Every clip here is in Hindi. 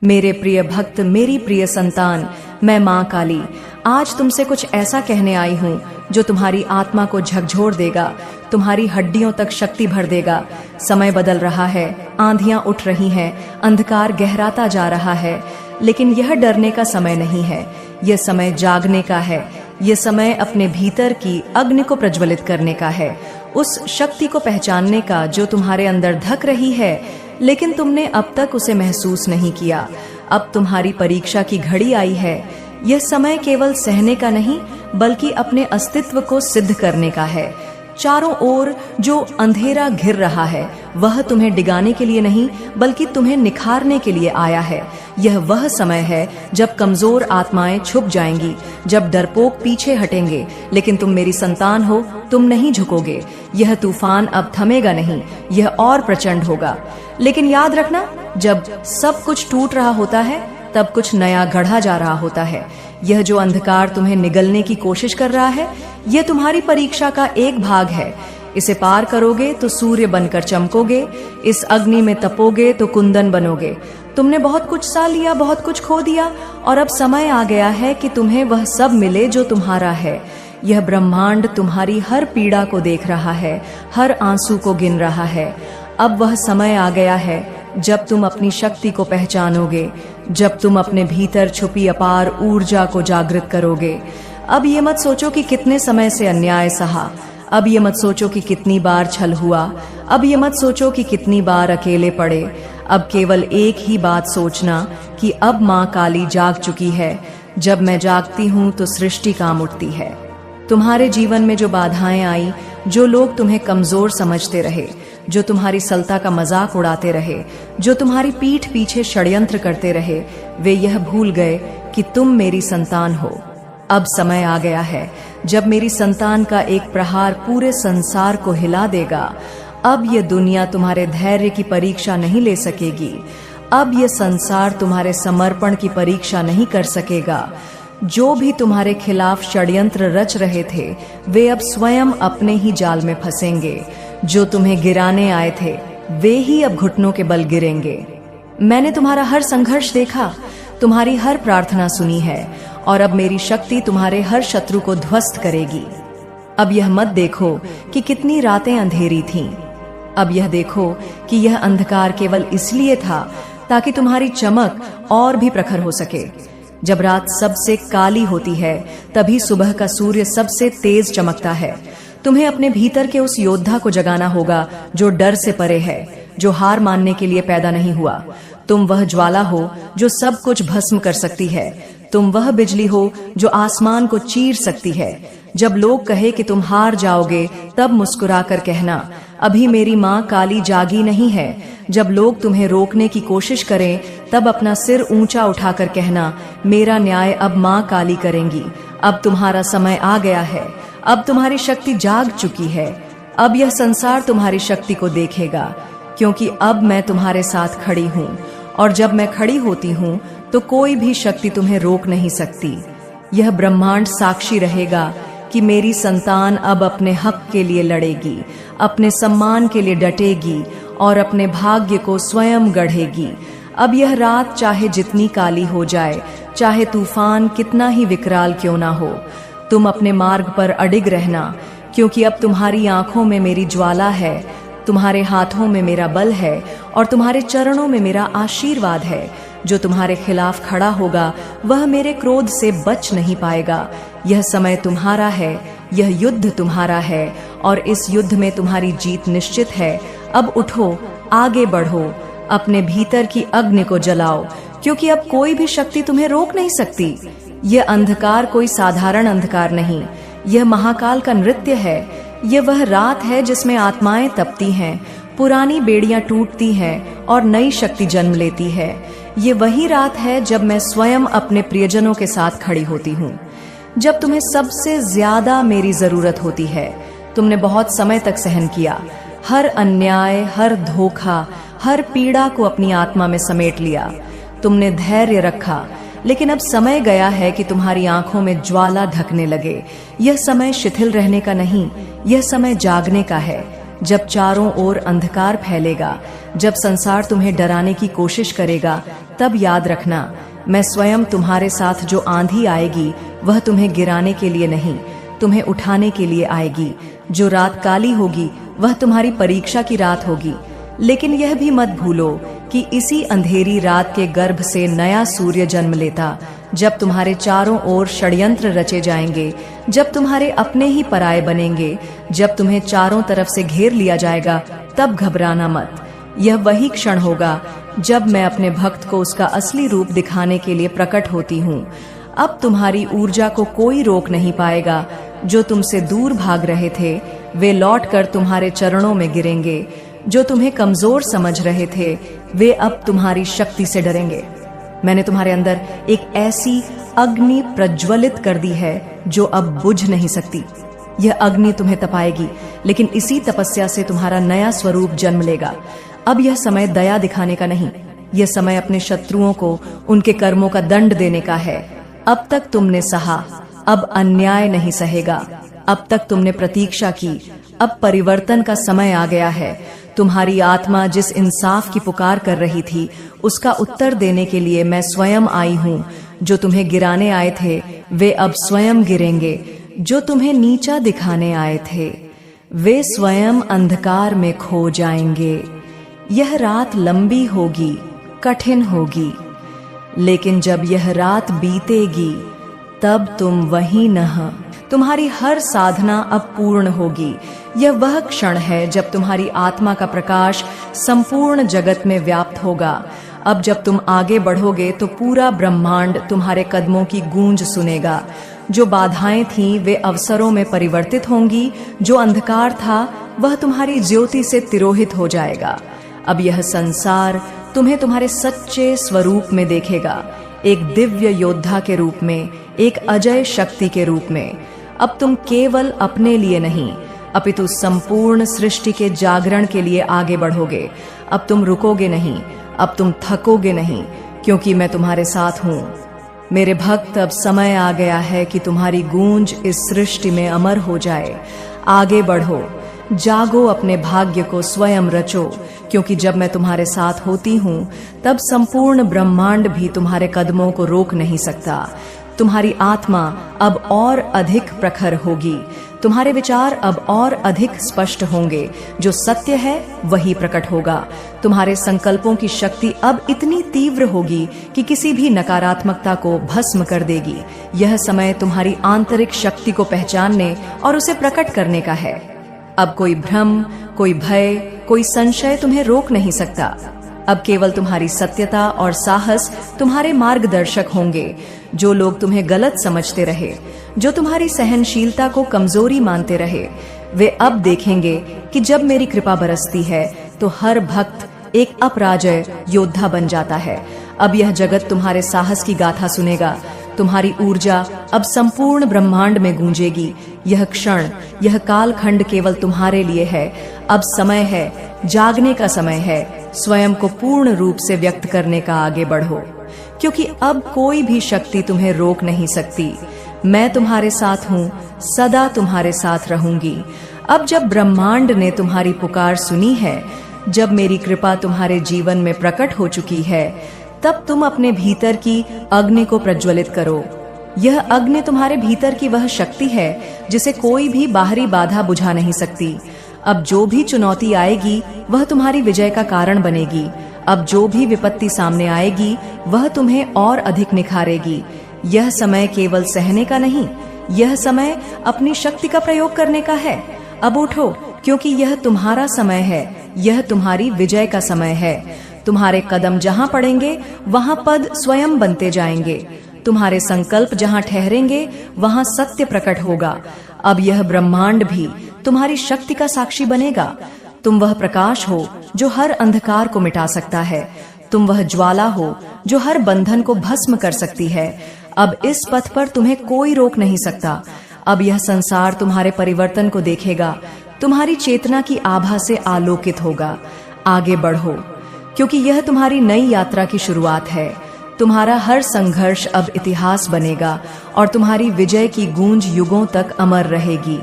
मेरे प्रिय भक्त, मेरी प्रिय संतान, मैं माँ काली आज तुमसे कुछ ऐसा कहने आई हूँ जो तुम्हारी आत्मा को झकझोर देगा, तुम्हारी हड्डियों तक शक्ति भर देगा। समय बदल रहा है, आंधियां उठ रही हैं, अंधकार गहराता जा रहा है, लेकिन यह डरने का समय नहीं है। यह समय जागने का है। यह समय अपने भीतर की अग्नि को प्रज्वलित करने का है, उस शक्ति को पहचानने का जो तुम्हारे अंदर धक रही है, लेकिन तुमने अब तक उसे महसूस नहीं किया। अब तुम्हारी परीक्षा की घड़ी आई है। यह समय केवल सहने का नहीं, बल्कि अपने अस्तित्व को सिद्ध करने का है। चारों ओर जो अंधेरा घिर रहा है, वह तुम्हें डिगाने के लिए नहीं, बल्कि तुम्हें निखारने के लिए आया है। यह वह समय है जब कमजोर आत्माएं छुप जाएंगी, जब डरपोक पीछे हटेंगे, लेकिन तुम मेरी संतान हो, तुम नहीं झुकोगे। यह तूफान अब थमेगा नहीं, यह और प्रचंड होगा। लेकिन याद रखना, जब सब कुछ टूट रहा होता है, तब कुछ नया गढ़ा जा रहा होता है। यह जो अंधकार तुम्हें निगलने की कोशिश कर रहा है, यह तुम्हारी परीक्षा का एक भाग है। इसे पार करोगे तो सूर्य बनकर चमकोगे, इस अग्नि में तपोगे तो कुंदन बनोगे। तुमने बहुत कुछ सा लिया, बहुत कुछ खो दिया, और अब समय आ गया है कि तुम्हें वह सब मिले जो तुम्हारा है। यह ब्रह्मांड तुम्हारी हर पीड़ा को देख रहा है, हर आंसू को गिन रहा है। अब वह समय आ गया है जब तुम अपनी शक्ति को पहचानोगे, जब तुम अपने भीतर छुपी अपार ऊर्जा को जागृत करोगे। अब ये मत सोचो कि कितने समय से अन्याय सहा, अब ये मत सोचो कि कितनी बार छल हुआ, अब ये मत सोचो कि कितनी बार अकेले पड़े। अब केवल एक ही बात सोचना कि अब माँ काली जाग चुकी है। जब मैं जागती हूँ तो सृष्टि काम उठती है। तुम्हारे जीवन में जो बाधाएं आई, जो लोग तुम्हें कमजोर समझते रहे, जो तुम्हारी सलता का मजाक उड़ाते रहे, जो तुम्हारी पीठ पीछे षड्यंत्र करते रहे, वे यह भूल गए कि तुम मेरी संतान हो। अब समय आ गया है जब मेरी संतान का एक प्रहार पूरे संसार को हिला देगा। अब यह दुनिया तुम्हारे धैर्य की परीक्षा नहीं ले सकेगी। अब यह संसार तुम्हारे समर्पण की परीक्षा नहीं कर सकेगा। जो भी तुम्हारे खिलाफ षड्यंत्र रच रहे थे, वे अब स्वयं अपने ही जाल में फंसेंगे। जो तुम्हें गिराने आए थे, वे ही अब घुटनों के बल गिरेंगे। मैंने तुम्हारा हर संघर्ष देखा, तुम्हारी हर प्रार्थना सुनी है, और अब मेरी शक्ति तुम्हारे हर शत्रु को ध्वस्त करेगी। अब यह मत देखो कि कितनी रातें अंधेरी थीं। अब यह देखो कि यह अंधकार केवल इसलिए था ताकि तुम्हारी चमक और भी प्रखर हो सके। जब रात सबसे काली होती है, तभी सुबह का सूर्य सबसे तेज चमकता है। तुम्हें अपने भीतर के उस योद्धा को जगाना होगा जो डर से परे है, जो हार मानने के लिए पैदा नहीं हुआ। तुम वह ज्वाला हो जो सब कुछ भस्म कर सकती है। तुम वह बिजली हो जो आसमान को चीर सकती है। जब लोग कहे कि तुम हार जाओगे, तब मुस्कुराकर कहना, अभी मेरी माँ काली जागी नहीं है। जब लोग तुम्हें रोकने की कोशिश करें, तब अपना सिर ऊंचा उठाकर कहना, मेरा न्याय अब माँ काली करेंगी। अब तुम्हारा समय आ गया है। अब तुम्हारी शक्ति जाग चुकी है। अब यह संसार तुम्हारी शक्ति को देखेगा, क्योंकि अब मैं तुम्हारे साथ खड़ी हूँ, और जब मैं खड़ी होती हूँ तो कोई भी शक्ति तुम्हें रोक नहीं सकती। यह ब्रह्मांड साक्षी रहेगा कि मेरी संतान अब अपने हक के लिए लड़ेगी, अपने सम्मान के लिए डटेगी, और अपने भाग्य को स्वयं गढ़ेगी। अब यह रात चाहे जितनी काली हो जाए, चाहे तूफान कितना ही विकराल क्यों ना हो, तुम अपने मार्ग पर अडिग रहना, क्योंकि अब तुम्हारी आंखों में मेरी ज्वाला है, तुम्हारे हाथों में मेरा बल है, और तुम्हारे चरणों में मेरा आशीर्वाद है। जो तुम्हारे खिलाफ खड़ा होगा, वह मेरे क्रोध से बच नहीं पाएगा। यह समय तुम्हारा है, यह युद्ध तुम्हारा है, और इस युद्ध में तुम्हारी जीत निश्चित है। अब उठो, आगे बढ़ो, अपने भीतर की अग्नि को जलाओ, क्योंकि अब कोई भी शक्ति तुम्हें रोक नहीं सकती। यह अंधकार कोई साधारण अंधकार नहीं, यह महाकाल का नृत्य है। यह वह रात है जिसमें आत्माएं तपती हैं, पुरानी बेड़ियां टूटती हैं, और नई शक्ति जन्म लेती है। ये वही रात है जब मैं स्वयं अपने प्रियजनों के साथ खड़ी होती हूँ, जब तुम्हें सबसे ज्यादा मेरी जरूरत होती है। तुमने बहुत समय तक सहन किया, हर अन्याय, हर धोखा, हर पीड़ा को अपनी आत्मा में समेट लिया। तुमने धैर्य रखा, लेकिन अब समय गया है कि तुम्हारी आंखों में ज्वाला ढकने लगे। यह समय शिथिल रहने का नहीं, यह समय जागने का है। जब चारों ओर अंधकार फैलेगा, जब संसार तुम्हें डराने की कोशिश करेगा, तब याद रखना, मैं स्वयं तुम्हारे साथ जो आंधी आएगी वह तुम्हें गिराने के लिए नहीं, तुम्हें उठाने के लिए आएगी। जो रात काली होगी वह तुम्हारी परीक्षा की रात होगी। लेकिन यह भी मत भूलो कि इसी अंधेरी रात के गर्भ से नया सूर्य जन्म लेता। जब तुम्हारे चारों ओर षड्यंत्र रचे जाएंगे, जब तुम्हारे अपने ही पराये बनेंगे, जब तुम्हें चारों तरफ से घेर लिया जाएगा, तब घबराना मत। यह वही क्षण होगा जब मैं अपने भक्त को उसका असली रूप दिखाने के लिए प्रकट होती हूँ। अब तुम्हारी ऊर्जा को कोई रोक नहीं पाएगा। जो तुमसे दूर भाग रहे थे वे लौटकर तुम्हारे चरणों में गिरेंगे। जो तुम्हें कमजोर समझ रहे थे वे अब तुम्हारी शक्ति से डरेंगे। मैंने तुम्हारे अंदर एक ऐसी अग्नि प्रज्वलित कर दी है जो अब बुझ नहीं सकती। यह अग्नि तुम्हें तपाएगी, लेकिन इसी तपस्या से तुम्हारा नया स्वरूप जन्म लेगा। अब यह समय दया दिखाने का नहीं, यह समय अपने शत्रुओं को उनके कर्मों का दंड देने का है। अब तक तुमने सहा, अब अन्याय नहीं सहेगा। अब तक तुमने प्रतीक्षा की, अब परिवर्तन का समय आ गया है। तुम्हारी आत्मा जिस इंसाफ की पुकार कर रही थी उसका उत्तर देने के लिए मैं स्वयं आई हूँ। जो तुम्हें गिराने आए थे वे अब स्वयं गिरेंगे। जो तुम्हें नीचा दिखाने आए थे वे स्वयं अंधकार में खो जाएंगे। यह रात लंबी होगी, कठिन होगी, लेकिन जब यह रात बीतेगी तब तुम वहीं न। तुम्हारी हर साधना अब पूर्ण होगी। यह वह क्षण है जब तुम्हारी आत्मा का प्रकाश संपूर्ण जगत में व्याप्त होगा। अब जब तुम आगे बढ़ोगे तो पूरा ब्रह्मांड तुम्हारे कदमों की गूंज सुनेगा। जो बाधाएं थीं वे अवसरों में परिवर्तित होंगी। जो अंधकार था वह तुम्हारी ज्योति से तिरोहित हो जाएगा। अब यह संसार तुम्हें तुम्हारे सच्चे स्वरूप में देखेगा, एक दिव्य योद्धा के रूप में, एक अजय शक्ति के रूप में। अब तुम केवल अपने लिए नहीं अपितु संपूर्ण सृष्टि के जागरण के लिए आगे बढ़ोगे। अब तुम रुकोगे नहीं, अब तुम थकोगे नहीं, क्योंकि मैं तुम्हारे साथ हूँ। मेरे भक्त, अब समय आ गया है कि तुम्हारी गूंज इस सृष्टि में अमर हो जाए। आगे बढ़ो, जागो, अपने भाग्य को स्वयं रचो, क्योंकि जब मैं तुम्हारे साथ होती हूँ तब संपूर्ण ब्रह्मांड भी तुम्हारे कदमों को रोक नहीं सकता। तुम्हारी आत्मा अब और अधिक प्रखर होगी, तुम्हारे विचार अब और अधिक स्पष्ट होंगे। जो सत्य है वही प्रकट होगा। तुम्हारे संकल्पों की शक्ति अब इतनी तीव्र होगी कि किसी भी नकारात्मकता को भस्म कर देगी। यह समय तुम्हारी आंतरिक शक्ति को पहचानने और उसे प्रकट करने का है। अब कोई भ्रम, कोई भय, कोई संशय तुम्हें रोक नहीं सकता। अब केवल तुम्हारी सत्यता और साहस तुम्हारे मार्गदर्शक होंगे। जो लोग तुम्हें गलत समझते रहे, जो तुम्हारी सहनशीलता को कमजोरी मानते रहे, वे अब देखेंगे कि जब मेरी कृपा बरसती है तो हर भक्त एक अपराजय योद्धा बन जाता है। अब यह जगत तुम्हारे साहस की गाथा सुनेगा। तुम्हारी ऊर्जा अब संपूर्ण ब्रह्मांड में गूंजेगी। यह क्षण, यह कालखंड केवल तुम्हारे लिए है। अब समय है, जागने का समय है। स्वयं को पूर्ण रूप से व्यक्त करने का आगे बढ़ो, क्योंकि अब कोई भी शक्ति तुम्हें रोक नहीं सकती। मैं तुम्हारे साथ हूँ, सदा तुम्हारे साथ रहूंगी। अब जब ब्रह्मांड ने तुम्हारी पुकार सुनी है, जब मेरी कृपा तुम्हारे जीवन में प्रकट हो चुकी है, तब तुम अपने भीतर की अग्नि को प्रज्वलित करो। यह अग्नि तुम्हारे भीतर की वह शक्ति है जिसे कोई भी बाहरी बाधा बुझा नहीं सकती। अब जो भी चुनौती आएगी वह तुम्हारी विजय का कारण बनेगी। अब जो भी विपत्ति सामने आएगी वह तुम्हें और अधिक निखारेगी। यह समय केवल सहने का नहीं, यह समय अपनी शक्ति का प्रयोग करने का है। अब उठो, क्योंकि यह तुम्हारा समय है, यह तुम्हारी विजय का समय है। तुम्हारे कदम जहां पड़ेंगे वहां पद स्वयं बनते जाएंगे। तुम्हारे संकल्प जहां ठहरेंगे वहां सत्य प्रकट होगा। अब यह ब्रह्मांड भी तुम्हारी शक्ति का साक्षी बनेगा। तुम वह प्रकाश हो जो हर अंधकार को मिटा सकता है। तुम वह ज्वाला हो जो हर बंधन को भस्म कर सकती है। अब इस पथ पर तुम्हें कोई रोक नहीं सकता। अब यह संसार तुम्हारे परिवर्तन को देखेगा, तुम्हारी चेतना की आभा से आलोकित होगा। आगे बढ़ो, क्योंकि यह तुम्हारी नई यात्रा की शुरुआत है। तुम्हारा हर संघर्ष अब इतिहास बनेगा और तुम्हारी विजय की गूंज युगों तक अमर रहेगी।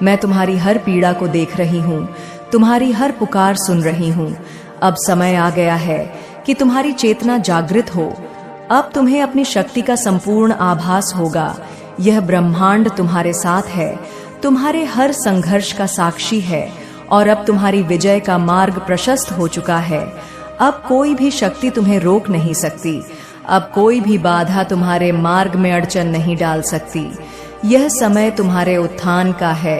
मैं तुम्हारी हर पीड़ा को देख रही हूँ। तुम्हारी हर पुकार सुन रही हूँ। अब समय आ गया है कि तुम्हारी चेतना जागृत हो। अब तुम्हें अपनी शक्ति का संपूर्ण आभास होगा। यह ब्रह्मांड तुम्हारे साथ है, तुम्हारे हर संघर्ष का साक्षी है और अब तुम्हारी विजय का मार्ग प्रशस्त हो चुका है। अब कोई भी शक्ति तुम्हें रोक नहीं सकती। अब कोई भी बाधा तुम्हारे मार्ग में अड़चन नहीं डाल सकती। यह समय तुम्हारे उत्थान का है,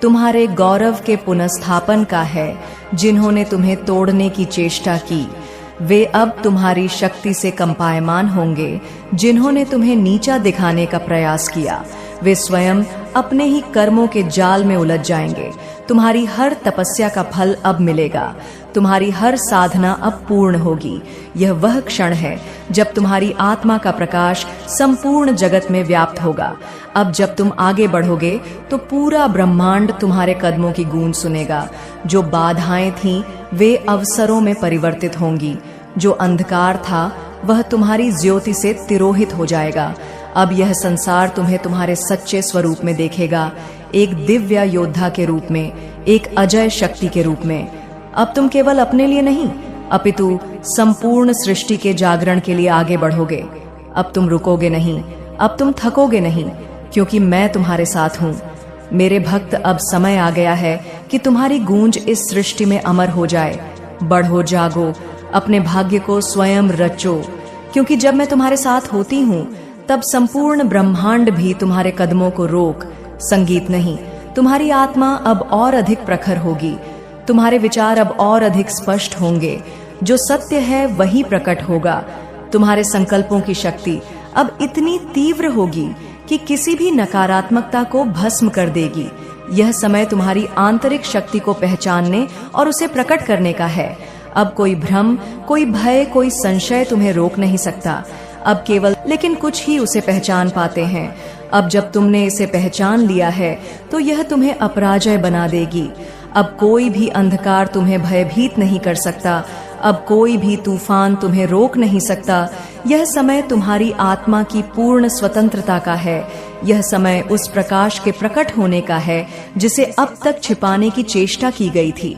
तुम्हारे गौरव के पुनर्स्थापन का है। जिन्होंने तुम्हें तोड़ने की चेष्टा की वे अब तुम्हारी शक्ति से कंपायमान होंगे। जिन्होंने तुम्हें नीचा दिखाने का प्रयास किया वे स्वयं अपने ही कर्मों के जाल में उलझ जाएंगे। तुम्हारी हर तपस्या का फल अब मिलेगा। तुम्हारी हर साधना अब पूर्ण होगी। यह वह क्षण है जब तुम्हारी आत्मा का प्रकाश संपूर्ण जगत में व्याप्त होगा। अब जब तुम आगे बढ़ोगे तो पूरा ब्रह्मांड तुम्हारे कदमों की गूंज सुनेगा। जो बाधाएं थीं वे अवसरों में परिवर्तित होंगी। जो अंधकार था वह तुम्हारी ज्योति से तिरोहित हो जाएगा। अब यह संसार तुम्हें तुम्हारे सच्चे स्वरूप में देखेगा, एक दिव्य योद्धा के रूप में, एक अजय शक्ति के रूप में। अब तुम केवल अपने लिए नहीं अपितु संपूर्ण सृष्टि के जागरण के लिए आगे बढ़ोगे। अब तुम रुकोगे नहीं, अब तुम थकोगे नहीं, क्योंकि मैं तुम्हारे साथ हूँ। मेरे भक्त, अब समय आ गया है कि तुम्हारी गूंज इस सृष्टि में अमर हो जाए। बढ़ो, जागो, अपने भाग्य को स्वयं रचो, क्योंकि जब मैं तुम्हारे साथ होती हूँ तब संपूर्ण ब्रह्मांड भी तुम्हारे कदमों को रोक संगीत नहीं। तुम्हारी आत्मा अब और अधिक प्रखर होगी, तुम्हारे विचार अब और अधिक स्पष्ट होंगे। जो सत्य है वही प्रकट होगा। तुम्हारे संकल्पों की शक्ति अब इतनी तीव्र होगी कि किसी भी नकारात्मकता को भस्म कर देगी। यह समय तुम्हारी आंतरिक शक्ति को पहचानने और उसे प्रकट करने का है। अब कोई भ्रम, कोई भय, कोई संशय तुम्हें रोक नहीं सकता। अब केवल लेकिन कुछ ही उसे पहचान पाते हैं। अब जब तुमने इसे पहचान लिया है तो यह तुम्हें अपराजय बना देगी। अब कोई भी अंधकार तुम्हें भयभीत नहीं कर सकता। अब कोई भी तूफान तुम्हें रोक नहीं सकता। यह समय तुम्हारी आत्मा की पूर्ण स्वतंत्रता का है। यह समय उस प्रकाश के प्रकट होने का है जिसे अब तक छिपाने की चेष्टा की गई थी।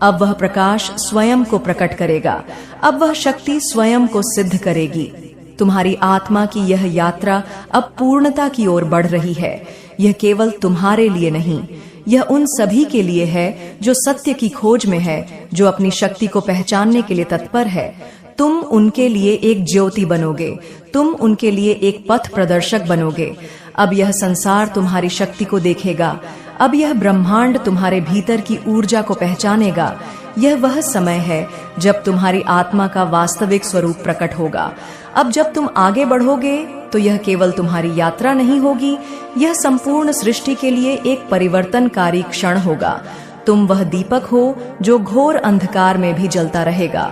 अब वह प्रकाश स्वयं को प्रकट करेगा। अब वह शक्ति स्वयं को सिद्ध करेगी। तुम्हारी आत्मा की यह यात्रा अब पूर्णता की ओर बढ़ रही है। यह केवल तुम्हारे लिए नहीं, यह उन सभी के लिए है जो सत्य की खोज में है, जो अपनी शक्ति को पहचानने के लिए तत्पर है। तुम उनके लिए एक ज्योति बनोगे, तुम उनके लिए एक पथ प्रदर्शक बनोगे। अब यह संसार तुम्हारी शक्ति को देखेगा। अब यह ब्रह्मांड तुम्हारे भीतर की ऊर्जा को पहचानेगा। यह वह समय है जब तुम्हारी आत्मा का वास्तविक स्वरूप प्रकट होगा। अब जब तुम आगे बढ़ोगे तो यह केवल तुम्हारी यात्रा नहीं होगी, यह संपूर्ण सृष्टि के लिए एक परिवर्तनकारी क्षण होगा। तुम वह दीपक हो जो घोर अंधकार में भी जलता रहेगा।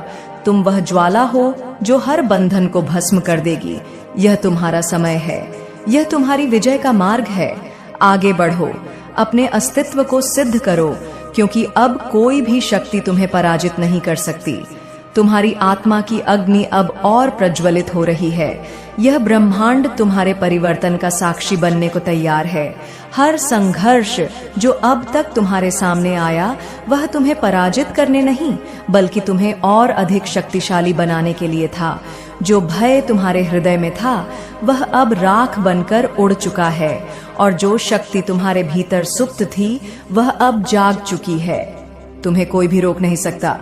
तुम वह ज्वाला हो जो हर बंधन को भस्म कर देगी। यह तुम्हारा समय है, यह तुम्हारी विजय का मार्ग है। आगे बढ़ो, अपने अस्तित्व को सिद्ध करो, क्योंकि अब कोई भी शक्ति तुम्हें पराजित नहीं कर सकती। तुम्हारी आत्मा की अग्नि अब और प्रज्वलित हो रही है। यह ब्रह्मांड तुम्हारे परिवर्तन का साक्षी बनने को तैयार है। हर संघर्ष जो अब तक तुम्हारे सामने आया वह तुम्हें पराजित करने नहीं, बल्कि तुम्हें और अधिक शक्तिशाली बनाने के लिए था। जो भय तुम्हारे हृदय में था वह अब राख बनकर उड़ चुका है, और जो शक्ति तुम्हारे भीतर सुप्त थी वह अब जाग चुकी है। तुम्हें कोई भी रोक नहीं सकता,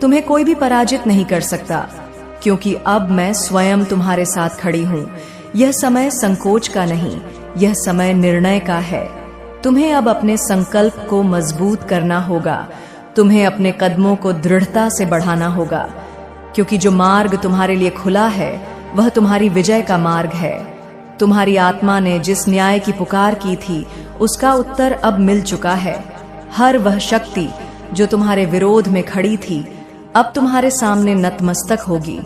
तुम्हें कोई भी पराजित नहीं कर सकता, क्योंकि अब मैं स्वयं तुम्हारे साथ खड़ी हूँ। यह समय संकोच का नहीं, यह समय निर्णय का है। तुम्हें अब अपने संकल्प को मजबूत करना होगा। तुम्हें अपने कदमों को दृढ़ता से बढ़ाना होगा, क्योंकि जो मार्ग तुम्हारे लिए खुला है वह तुम्हारी विजय का मार्ग है। तुम्हारी आत्मा ने जिस न्याय की पुकार की थी उसका उत्तर अब मिल चुका है। हर वह शक्ति जो तुम्हारे विरोध में खड़ी थी अब तुम्हारे सामने नतमस्तक होगी।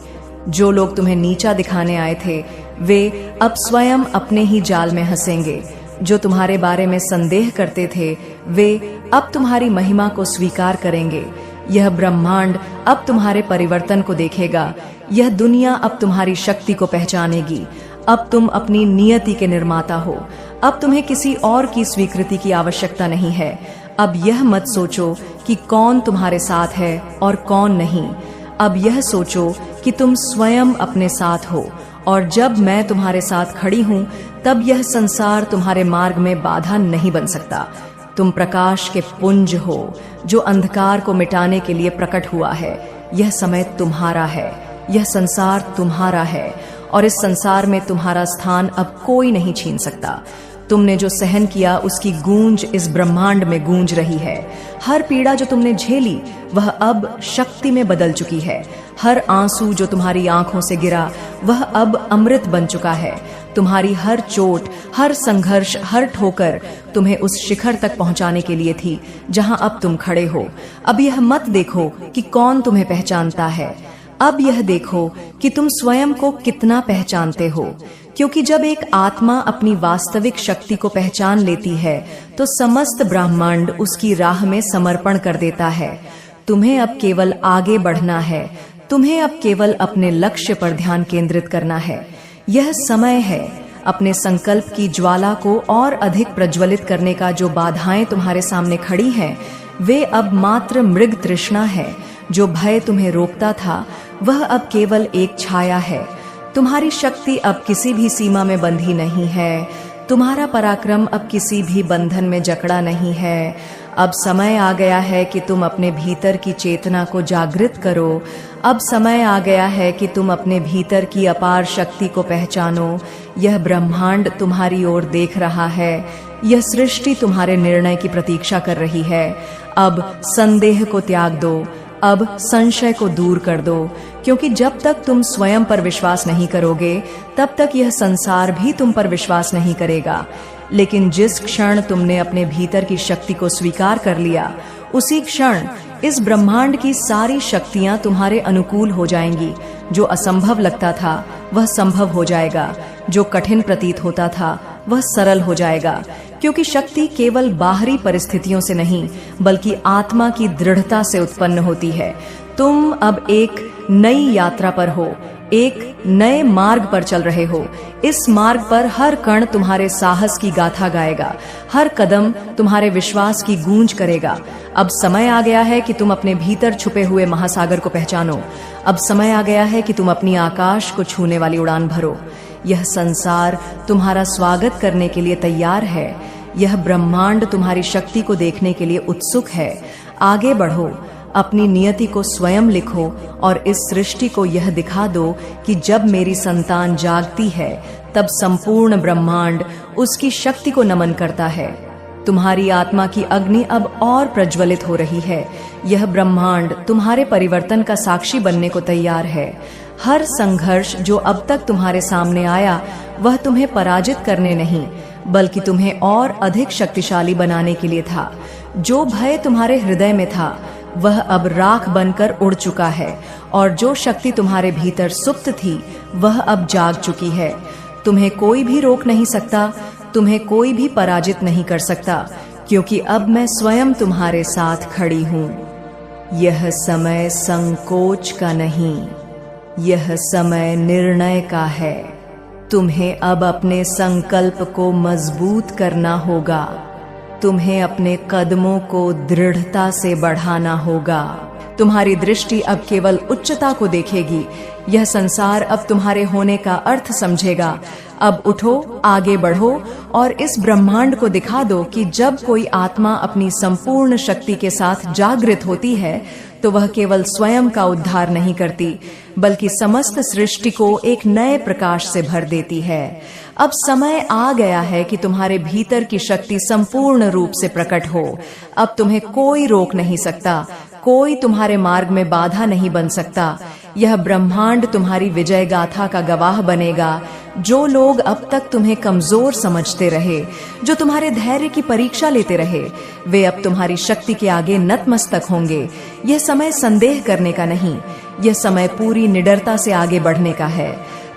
जो लोग तुम्हें नीचा दिखाने आए थे वे अब स्वयं अपने ही जाल में हंसेंगे। जो तुम्हारे बारे में संदेह करते थे वे अब तुम्हारी महिमा को स्वीकार करेंगे। यह ब्रह्मांड अब तुम्हारे परिवर्तन को देखेगा। यह दुनिया अब तुम्हारी शक्ति को पहचानेगी। अब तुम अपनी नियति के निर्माता हो। अब तुम्हें किसी और की स्वीकृति की आवश्यकता नहीं है। अब यह मत सोचो कि कौन तुम्हारे साथ है और कौन नहीं। अब यह सोचो कि तुम स्वयं अपने साथ हो, और जब मैं तुम्हारे साथ खड़ी हूँ तब यह संसार तुम्हारे मार्ग में बाधा नहीं बन सकता। तुम प्रकाश के पुंज हो जो अंधकार को मिटाने के लिए प्रकट हुआ है। यह समय तुम्हारा है, यह संसार तुम्हारा है, और इस संसार में तुम्हारा स्थान अब कोई नहीं छीन सकता। तुमने जो सहन किया उसकी गूंज इस ब्रह्मांड में गूंज रही है। हर पीड़ा जो तुमने झेली वह अब शक्ति में बदल चुकी है। हर आंसू जो तुम्हारी आंखों से गिरा वह अब अमृत बन चुका है। तुम्हारी हर चोट, हर संघर्ष, हर ठोकर तुम्हें उस शिखर तक पहुंचाने के लिए थी जहां अब तुम खड़े हो। अब यह मत देखो कि कौन तुम्हें पहचानता है, अब यह देखो कि तुम स्वयं को कितना पहचानते हो। क्योंकि जब एक आत्मा अपनी वास्तविक शक्ति को पहचान लेती है तो समस्त ब्रह्मांड उसकी राह में समर्पण कर देता है। तुम्हें अब केवल आगे बढ़ना है, तुम्हें अब केवल अपने लक्ष्य पर ध्यान केंद्रित करना है। यह समय है अपने संकल्प की ज्वाला को और अधिक प्रज्वलित करने का। जो बाधाएं तुम्हारे सामने खड़ी हैं वे अब मात्र मृग तृष्णा है। जो भय तुम्हें रोकता था वह अब केवल एक छाया है। तुम्हारी शक्ति अब किसी भी सीमा में बंधी नहीं है। तुम्हारा पराक्रम अब किसी भी बंधन में जकड़ा नहीं है। अब समय आ गया है कि तुम अपने भीतर की चेतना को जागृत करो। अब समय आ गया है कि तुम अपने भीतर की अपार शक्ति को पहचानो। यह ब्रह्मांड तुम्हारी ओर देख रहा है। यह सृष्टि तुम्हारे निर्णय की प्रतीक्षा कर रही है। अब संदेह को त्याग दो, अब संशय को दूर कर दो, क्योंकि जब तक तुम स्वयं पर विश्वास नहीं करोगे तब तक यह संसार भी तुम पर विश्वास नहीं करेगा। लेकिन जिस क्षण तुमने अपने भीतर की शक्ति को स्वीकार कर लिया उसी क्षण इस ब्रह्मांड की सारी शक्तियां तुम्हारे अनुकूल हो जाएंगी। जो असंभव लगता था वह संभव हो जाएगा, जो कठिन प्रतीत होता था वह सरल हो जाएगा। क्योंकि शक्ति केवल बाहरी परिस्थितियों से नहीं बल्कि आत्मा की दृढ़ता से उत्पन्न होती है। तुम अब एक नई यात्रा पर हो, एक नए मार्ग पर चल रहे हो। इस मार्ग पर हर कण तुम्हारे साहस की गाथा गाएगा, हर कदम तुम्हारे विश्वास की गूंज करेगा। अब समय आ गया है कि तुम अपने भीतर छुपे हुए महासागर को पहचानो। अब समय आ गया है कि तुम अपनी आकाश को छूने वाली उड़ान भरो। यह संसार तुम्हारा स्वागत करने के लिए तैयार है। यह ब्रह्मांड तुम्हारी शक्ति को देखने के लिए उत्सुक है। आगे बढ़ो, अपनी नियति को स्वयं लिखो और इस सृष्टि को यह दिखा दो कि जब मेरी संतान जागती है तब संपूर्ण ब्रह्मांड उसकी शक्ति को नमन करता है। तुम्हारी आत्मा की अग्नि अब और प्रज्वलित हो रही है। यह ब्रह्मांड तुम्हारे परिवर्तन का साक्षी बनने को तैयार है। हर संघर्ष जो अब तक तुम्हारे सामने आया वह तुम्हें पराजित करने नहीं बल्कि तुम्हें और अधिक शक्तिशाली बनाने के लिए था। जो भय तुम्हारे हृदय में था वह अब राख बनकर उड़ चुका है, और जो शक्ति तुम्हारे भीतर सुप्त थी वह अब जाग चुकी है। तुम्हें कोई भी रोक नहीं सकता, तुम्हें कोई भी पराजित नहीं कर सकता, क्योंकि अब मैं स्वयं तुम्हारे साथ खड़ी हूँ। यह समय संकोच का नहीं, यह समय निर्णय का है। तुम्हें अब अपने संकल्प को मजबूत करना होगा। तुम्हें अपने कदमों को दृढ़ता से बढ़ाना होगा। तुम्हारी दृष्टि अब केवल उच्चता को देखेगी। यह संसार अब तुम्हारे होने का अर्थ समझेगा। अब उठो, आगे बढ़ो और इस ब्रह्मांड को दिखा दो कि जब कोई आत्मा अपनी संपूर्ण शक्ति के साथ जागृत होती है तो वह केवल स्वयं का उद्धार नहीं करती बल्कि समस्त सृष्टि को एक नए प्रकाश से भर देती है। अब समय आ गया है कि तुम्हारे भीतर की शक्ति संपूर्ण रूप से प्रकट हो। अब तुम्हें कोई रोक नहीं सकता, कोई तुम्हारे मार्ग में बाधा नहीं बन सकता। यह ब्रह्मांड तुम्हारी विजय गाथा का गवाह बनेगा। जो लोग अब तक तुम्हें कमजोर समझते रहे, जो तुम्हारे धैर्य की परीक्षा लेते रहे, वे अब तुम्हारी शक्ति के आगे नतमस्तक होंगे। यह समय संदेह करने का नहीं, यह समय पूरी निडरता से आगे बढ़ने का है।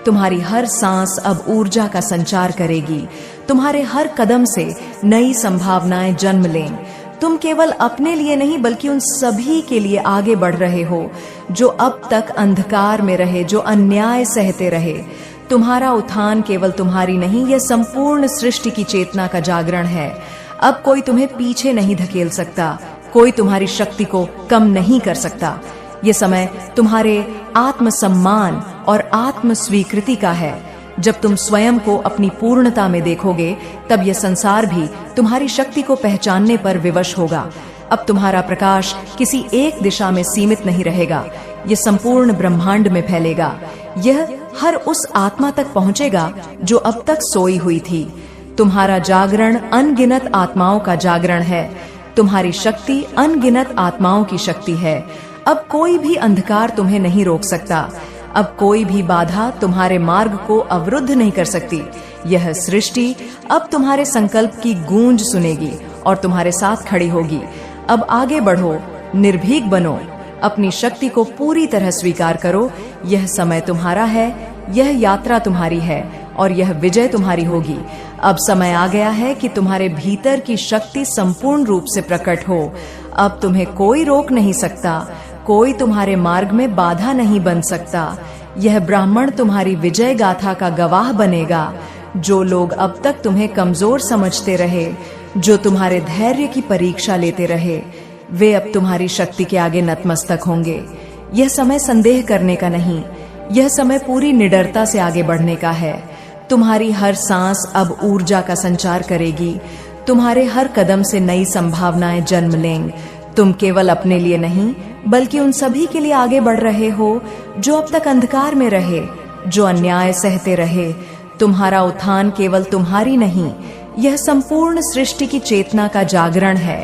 तुम्हारी हर सांस अब ऊर्जा का संचार करेगी। तुम्हारे हर कदम से नई संभावनाएं जन्म लें। तुम केवल अपने लिए नहीं बल्कि उन सभी के लिए आगे बढ़ रहे हो जो अब तक अंधकार में रहे, जो अन्याय सहते रहे। तुम्हारा उत्थान केवल तुम्हारी नहीं, यह संपूर्ण सृष्टि की चेतना का जागरण है। अब कोई तुम्हें पीछे नहीं धकेल सकता, कोई तुम्हारी शक्ति को कम नहीं कर सकता। ये समय तुम्हारे आत्मसम्मान और आत्म स्वीकृति का है। जब तुम स्वयं को अपनी पूर्णता में देखोगे, तब यह संसार भी तुम्हारी शक्ति को पहचानने पर विवश होगा। अब तुम्हारा प्रकाश किसी एक दिशा में सीमित नहीं रहेगा, यह संपूर्ण ब्रह्मांड में फैलेगा। यह हर उस आत्मा तक पहुंचेगा जो अब तक सोई हुई थी। तुम्हारा जागरण अनगिनत आत्माओं का जागरण है। तुम्हारी शक्ति अनगिनत आत्माओं की शक्ति है। अब कोई भी अंधकार तुम्हें नहीं रोक सकता। अब कोई भी बाधा तुम्हारे मार्ग को अवरुद्ध नहीं कर सकती। यह सृष्टि अब तुम्हारे संकल्प की गूंज सुनेगी और तुम्हारे साथ खड़ी होगी। अब आगे बढ़ो, निर्भीक बनो, अपनी शक्ति को पूरी तरह स्वीकार करो। यह समय तुम्हारा है, यह यात्रा तुम्हारी है और यह विजय तुम्हारी होगी। अब समय आ गया है कि तुम्हारे भीतर की शक्ति संपूर्ण रूप से प्रकट हो। अब तुम्हें कोई रोक नहीं सकता, कोई तुम्हारे मार्ग में बाधा नहीं बन सकता। यह ब्राह्मण तुम्हारी विजय गाथा का गवाह बनेगा। जो लोग अब तक तुम्हें कमजोर समझते रहे, जो तुम्हारे धैर्य की परीक्षा लेते रहे, वे अब तुम्हारी शक्ति के आगे नतमस्तक होंगे। यह समय संदेह करने का नहीं, यह समय पूरी निडरता से आगे बढ़ने का है। तुम्हारी हर सांस अब ऊर्जा का संचार करेगी। तुम्हारे हर कदम से नई संभावनाएं जन्म लेंगी। तुम केवल अपने लिए नहीं, बल्कि उन सभी के लिए आगे बढ़ रहे हो जो अब तक अंधकार में रहे, जो अन्याय सहते रहे। तुम्हारा उत्थान केवल तुम्हारी नहीं, यह संपूर्ण सृष्टि की चेतना का जागरण है।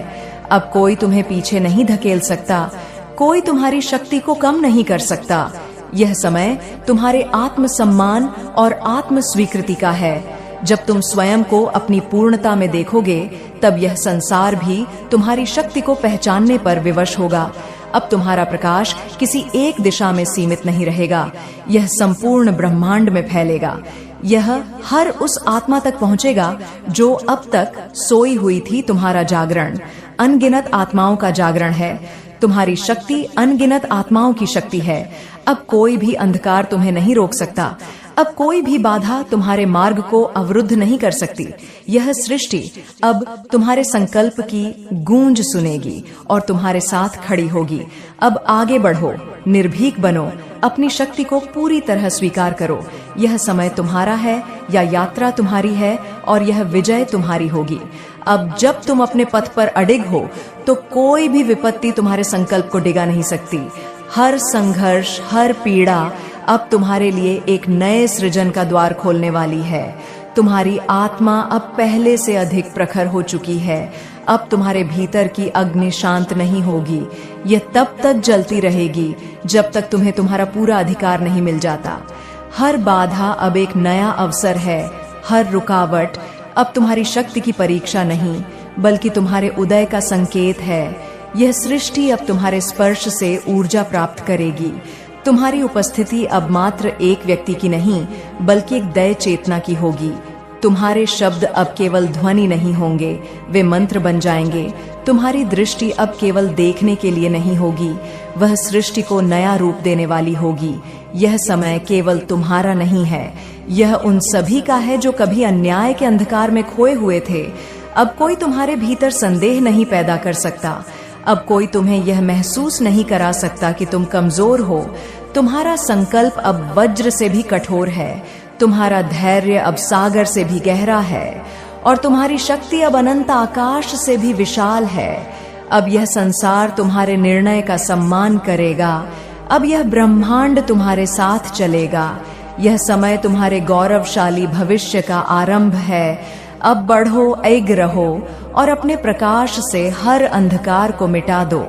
अब कोई तुम्हें पीछे नहीं धकेल सकता, कोई तुम्हारी शक्ति को कम नहीं कर सकता। यह समय तुम्हारे आत्मसम्मान और आत्म स्वीकृति का है। जब तुम स्वयं को अपनी पूर्णता में देखोगे, तब यह संसार भी तुम्हारी शक्ति को पहचानने पर विवश होगा। अब तुम्हारा प्रकाश किसी एक दिशा में सीमित नहीं रहेगा, यह संपूर्ण ब्रह्मांड में फैलेगा। यह हर उस आत्मा तक पहुंचेगा जो अब तक सोई हुई थी। तुम्हारा जागरण अनगिनत आत्माओं का जागरण है। तुम्हारी शक्ति अनगिनत आत्माओं की शक्ति है। अब कोई भी अंधकार तुम्हें नहीं रोक सकता। अब कोई भी बाधा तुम्हारे मार्ग को अवरुद्ध नहीं कर सकती। यह सृष्टि अब तुम्हारे संकल्प की गूंज सुनेगी और तुम्हारे साथ खड़ी होगी। अब आगे बढ़ो, निर्भीक बनो, अपनी शक्ति को पूरी तरह स्वीकार करो। यह समय तुम्हारा है, या यात्रा तुम्हारी है और यह विजय तुम्हारी होगी। अब जब तुम अपने पथ पर अडिग हो, तो कोई भी विपत्ति तुम्हारे संकल्प को डिगा नहीं सकती। हर संघर्ष, हर पीड़ा अब तुम्हारे लिए एक नए सृजन का द्वार खोलने वाली है। तुम्हारी आत्मा अब पहले से अधिक प्रखर हो चुकी है। अब तुम्हारे भीतर की अग्नि शांत नहीं होगी। यह तब तक जलती रहेगी जब तक तुम्हें तुम्हारा पूरा अधिकार नहीं मिल जाता। हर बाधा अब एक नया अवसर है। हर रुकावट अब तुम्हारी शक्ति की परीक्षा नहीं, बल्कि तुम्हारे उदय का संकेत है। यह सृष्टि अब तुम्हारे स्पर्श से ऊर्जा प्राप्त करेगी। तुम्हारी उपस्थिति अब मात्र एक व्यक्ति की नहीं, बल्कि एक दय चेतना की होगी। तुम्हारे शब्द अब केवल ध्वनि नहीं होंगे, वे मंत्र बन जाएंगे। तुम्हारी दृष्टि अब केवल देखने के लिए नहीं होगी, वह सृष्टि को नया रूप देने वाली होगी। यह समय केवल तुम्हारा नहीं है, यह उन सभी का है जो कभी अन्याय के अंधकार में खोए हुए थे। अब कोई तुम्हारे भीतर संदेह नहीं पैदा कर सकता। अब कोई तुम्हें यह महसूस नहीं करा सकता कि तुम कमजोर हो। तुम्हारा संकल्प अब वज्र से भी कठोर है। तुम्हारा धैर्य अब सागर से भी गहरा है और तुम्हारी शक्ति अब अनंत आकाश से भी विशाल है। अब यह संसार तुम्हारे निर्णय का सम्मान करेगा। अब यह ब्रह्मांड तुम्हारे साथ चलेगा। यह समय तुम्हारे गौरवशाली भविष्य का आरंभ है। अब बढ़ो, ऐग रहो और अपने प्रकाश से हर अंधकार को मिटा दो।